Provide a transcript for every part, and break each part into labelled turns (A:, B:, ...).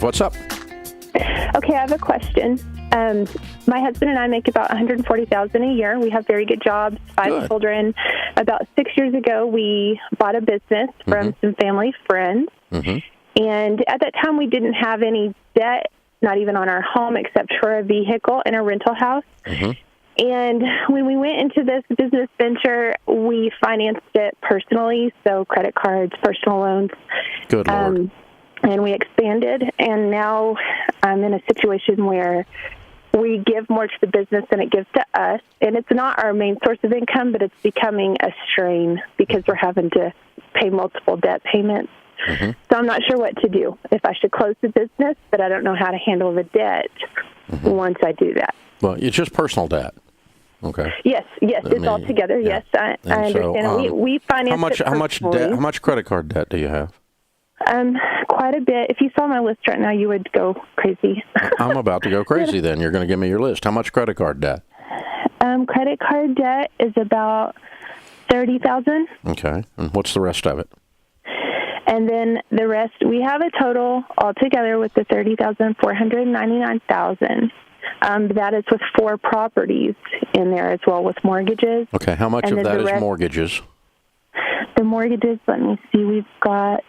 A: What's up?
B: Okay, I have a question. My husband and I make about $140,000 a year. We have very good jobs, 5 children. About 6 years ago, we bought a business from some family friends. And at that time, we didn't have any debt, not even on our home, except for a vehicle and a rental house. And when we went into this business venture, we financed it personally, so credit cards, personal loans.
A: Good Lord.
B: And we expanded, and now I'm in a situation where we give more to the business than it gives to us. And it's not our main source of income, but it's becoming a strain because we're having to pay multiple debt payments. So I'm not sure what to do. If I should close the business, but I don't know how to handle the debt once I do that.
A: Well, it's just personal debt. Okay.
B: Yes, it's all together. Yeah. Yes, I understand. We finance
A: how much credit card debt do you have?
B: Quite a bit. If you saw my list right now, you would go crazy.
A: I'm about to go crazy then. You're going to give me your list. How much credit card debt?
B: Credit card debt is about $30,000.
A: Okay. And what's the rest of it?
B: And then the rest, we have a total altogether with the $30,000, $499,000. That is with 4 properties in there as well with mortgages.
A: Okay. How much of that is mortgages?
B: The mortgages, let me see, we've got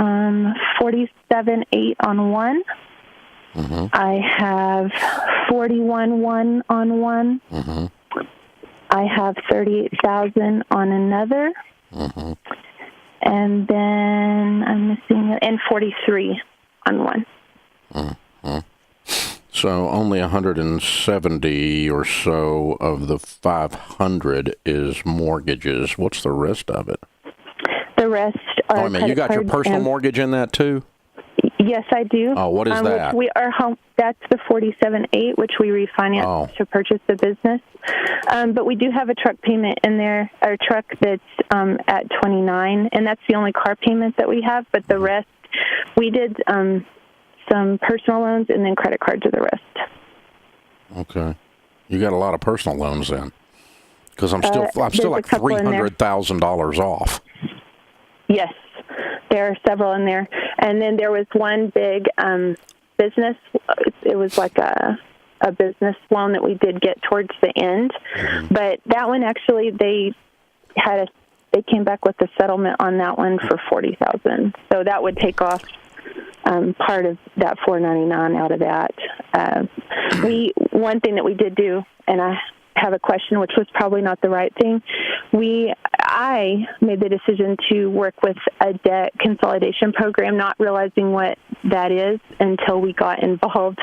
B: $47,800 on one. I have $41,100 on one. I have $38,000 on another. And then I'm missing and $43,000 on one.
A: So only 170 or so of the 500 is mortgages. What's the rest of it?
B: The rest are.
A: You got your personal mortgage in that too?
B: Yes, I do.
A: Oh, what is that?
B: Which we are home. That's the $47,800, which we refinanced to purchase the business. But we do have a truck payment in there, our truck that's at $29,000, and that's the only car payment that we have. But the rest, we did some personal loans and then credit cards are the rest. Okay,
A: you got a lot of personal loans then, because I'm still like $300,000 off.
B: Yes, there are several in there. And then there was one big business. It was like a business loan that we did get towards the end. But that one actually, they came back with a settlement on that one for $40,000. So that would take off part of that $499 out of that. One thing that we did do, and I have a question, which was probably not the right thing. I made the decision to work with a debt consolidation program, not realizing what that is until we got involved.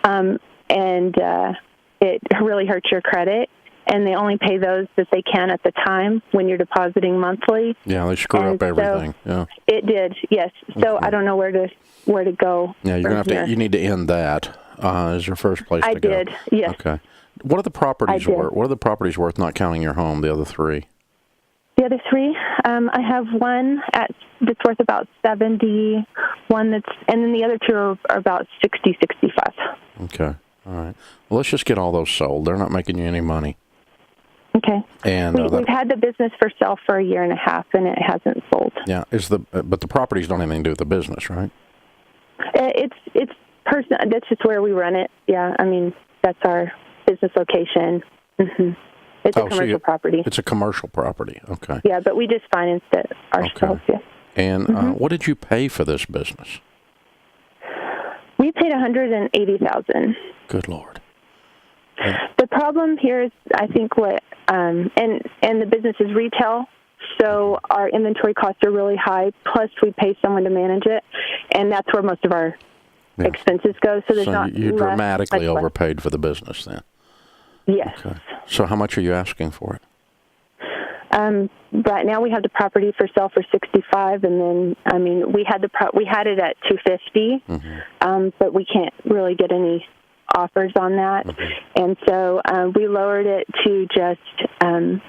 B: And it really hurts your credit. And they only pay those that they can at the time when you're depositing monthly.
A: Yeah, they screw up everything. Yeah,
B: it did. Yes. So I don't know where to go.
A: Yeah, you're gonna have to. You need to end that. As your first place to go.
B: I did. Yes.
A: Okay. What are the properties worth? What are the properties worth? Not counting your home. The other 3.
B: The other 3, I have one that's worth about 70. And then the other 2 are about 60, 65.
A: Okay. All right. Well, let's just get all those sold. They're not making you any money.
B: Okay.
A: And
B: we've had the business for sale for a year and a half, and it hasn't sold.
A: Yeah. But the properties don't have anything to do with the business, right?
B: It's personal. That's just where we run it. Yeah. I mean, that's our business location. It's a commercial property.
A: It's a commercial property. Okay.
B: Yeah, but we just financed it ourselves.
A: Okay. Yeah. And what did you pay for this business?
B: We paid $180,000.
A: Good Lord.
B: The problem here is, I think, what and the business is retail, so our inventory costs are really high. Plus, we pay someone to manage it, and that's where most of our expenses go. So there's not.
A: You dramatically overpaid for the business, then.
B: Yes.
A: Okay. So how much are you asking for it?
B: Right now we have the property for sale for $65,000, and then we had it at $250,000, but we can't really get any offers on that, and so we lowered it to just $60,000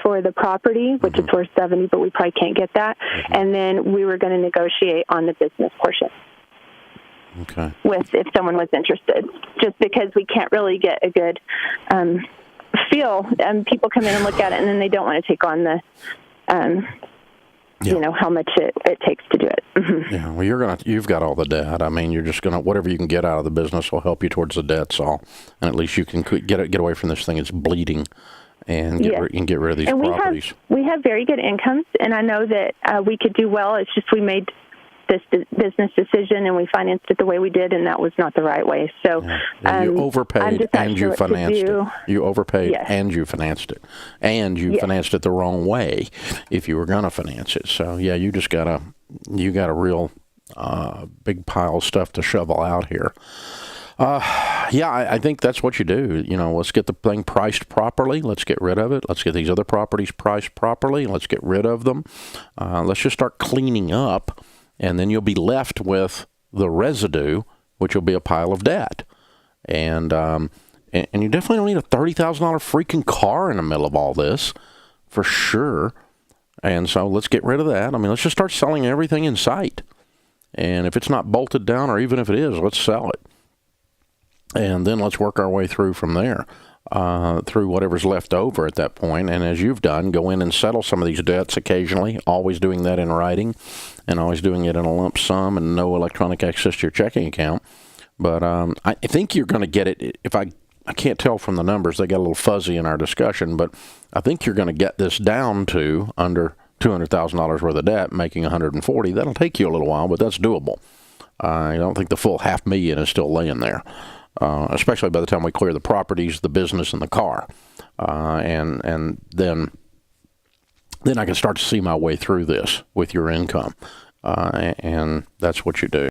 B: for the property, which is worth $70,000, but we probably can't get that, and then we were going to negotiate on the business portion.
A: Okay.
B: If someone was interested, just because we can't really get a good feel. People come in and look at it, and then they don't want to take on the you know, how much it takes to do it.
A: Yeah, well, you've got all the debt. I mean, you're just gonna, whatever you can get out of the business will help you towards the debt, all, and at least you can get away from this thing. It's bleeding, and get rid of these properties.
B: We have very good incomes, and I know that we could do well. It's just we made this business decision and we financed it the way we did, and that was not the right way. So
A: you overpaid and you financed it. You overpaid and you financed it, and you financed it the wrong way if you were going to finance it. So yeah, you got a real big pile of stuff to shovel out here. I think that's what you do. You know, let's get the thing priced properly. Let's get rid of it. Let's get these other properties priced properly. Let's get rid of them. Let's just start cleaning up. And then you'll be left with the residue, which will be a pile of debt. And you definitely don't need a $30,000 freaking car in the middle of all this, for sure. And so let's get rid of that. I mean, let's just start selling everything in sight. And if it's not bolted down, or even if it is, let's sell it. And then let's work our way through from there, through whatever's left over at that point. And as you've done, go in and settle some of these debts occasionally, always doing that in writing and always doing it in a lump sum and no electronic access to your checking account. But I think you're going to get it. If I can't tell from the numbers, they got a little fuzzy in our discussion, but I think you're going to get this down to under $200,000 worth of debt, making $140,000. That'll take you a little while, but that's doable. I don't think the full $500,000 is still laying there. Especially by the time we clear the properties, the business, and the car. And then I can start to see my way through this with your income. And that's what you do.